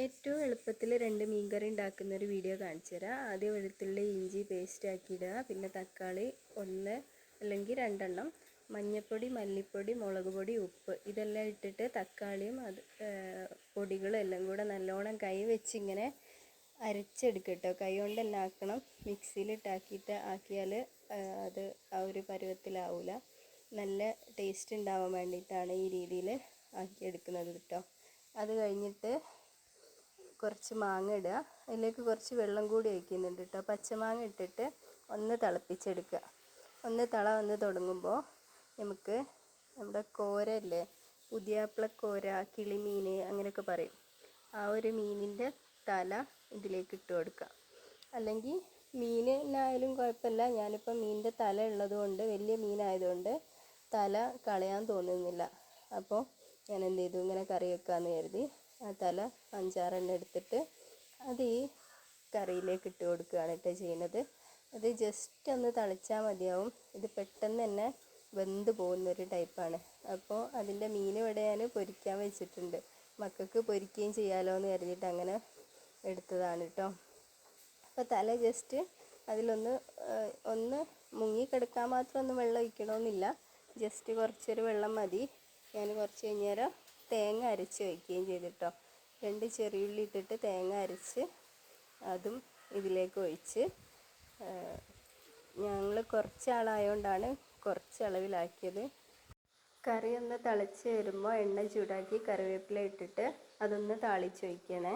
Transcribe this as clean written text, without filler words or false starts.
ഏറ്റവും എളുപ്പത്തിൽ 2 മീൻകറി ഉണ്ടാക്കുന്ന ഒരു വീഡിയോ കാണിച്ചു തരാം. ആദ്യം വെളുത്തുള്ളി ഇഞ്ചി പേസ്റ്റ് ആക്കിയിടുക. പിന്നെ തക്കാളി 1 അല്ലെങ്കിൽ 2 മഞ്ഞൾപ്പൊടി മല്ലിപ്പൊടി മുളക് പൊടി ഉപ്പ് ഇതെല്ലാം ഇട്ടിട്ട് തക്കാളിയും പൊടികളും എല്ലാം കൂടെ നല്ലോണം കൈ വെച്ച് ഇങ്ങനെ അരച്ചെടുക്കട്ടോ. കൈ കൊണ്ട് തന്നെ ആക്കണം. മിക്സിയിലിട്ടാക്കിയിട്ട് ആക്കിയാൽ അത് ആ ഒരു പരുവത്തിലാവില്ല. നല്ല ടേസ്റ്റ് ഉണ്ടാവാൻ വേണ്ടിയിട്ടാണ് ഈ രീതിയിൽ ആക്കിയെടുക്കുന്നത് കേട്ടോ. അത് കഴിഞ്ഞിട്ട് കുറച്ച് മാങ്ങ ഇടുക. അതിലേക്ക് കുറച്ച് വെള്ളം കൂടി ഒഴിക്കുന്നുണ്ട് കേട്ടോ. പച്ചമാങ്ങ ഇട്ടിട്ട് ഒന്ന് തിളപ്പിച്ചെടുക്കുക. ഒന്ന് വന്ന് തുടങ്ങുമ്പോൾ നമുക്ക് നമ്മുടെ കോരല്ലേ, പുതിയാപ്പിളക്കോര, കിളിമീൻ അങ്ങനെയൊക്കെ പറയും, ആ ഒരു മീനിൻ്റെ തല ഇതിലേക്ക് ഇട്ട് കൊടുക്കുക. അല്ലെങ്കിൽ മീനിനായാലും കുഴപ്പമില്ല. ഞാനിപ്പോൾ മീനിൻ്റെ തല ഉള്ളതുകൊണ്ട്, വലിയ മീനായതുകൊണ്ട് തല കളയാൻ തോന്നുന്നില്ല. അപ്പോൾ ഞാൻ എന്ത് ചെയ്തു, ഇങ്ങനെ കറി വെക്കാമെന്ന് കരുതി ആ തല 5-6 എടുത്തിട്ട് അത് ഈ കറിയിലേക്ക് ഇട്ട് കൊടുക്കുകയാണ് കേട്ടോ ചെയ്യുന്നത്. അത് ജസ്റ്റ് ഒന്ന് തളിച്ചാൽ മതിയാവും. ഇത് പെട്ടെന്ന് തന്നെ വെന്ത് പോകുന്നൊരു ടൈപ്പാണ്. അപ്പോൾ അതിൻ്റെ മീൻ ഇവിടെ ഞാൻ പൊരിക്കാൻ വെച്ചിട്ടുണ്ട്. മക്കൾക്ക് പൊരിക്കുകയും ചെയ്യാമല്ലോ എന്ന് കരുതിയിട്ട് അങ്ങനെ എടുത്തതാണ് കേട്ടോ. അപ്പോൾ തല ജസ്റ്റ് ഒന്ന് മുങ്ങിക്കിടക്കാൻ മാത്രം ഒന്നും വെള്ളം ഒഴിക്കണമെന്നില്ല. ജസ്റ്റ് കുറച്ചൊരു വെള്ളം മതി. ഞാൻ കുറച്ച് കഴിഞ്ഞേരം തേങ്ങ അരച്ച് വയ്ക്കുകയും ചെയ്തിട്ടോ. 2 ചെറിയുള്ളി ഇട്ടിട്ട് തേങ്ങ അരച്ച് അതും ഇതിലേക്ക് ഒഴിച്ച്, ഞങ്ങൾ കുറച്ച് ആളായതുകൊണ്ടാണ് കുറച്ച് അളവിലാക്കിയത്. കറി ഒന്ന് തിളച്ച് വരുമ്പോൾ എണ്ണ ചൂടാക്കി കറിവേപ്പില ഇട്ടിട്ട് അതൊന്ന് താളിച്ചൊഴിക്കണേ.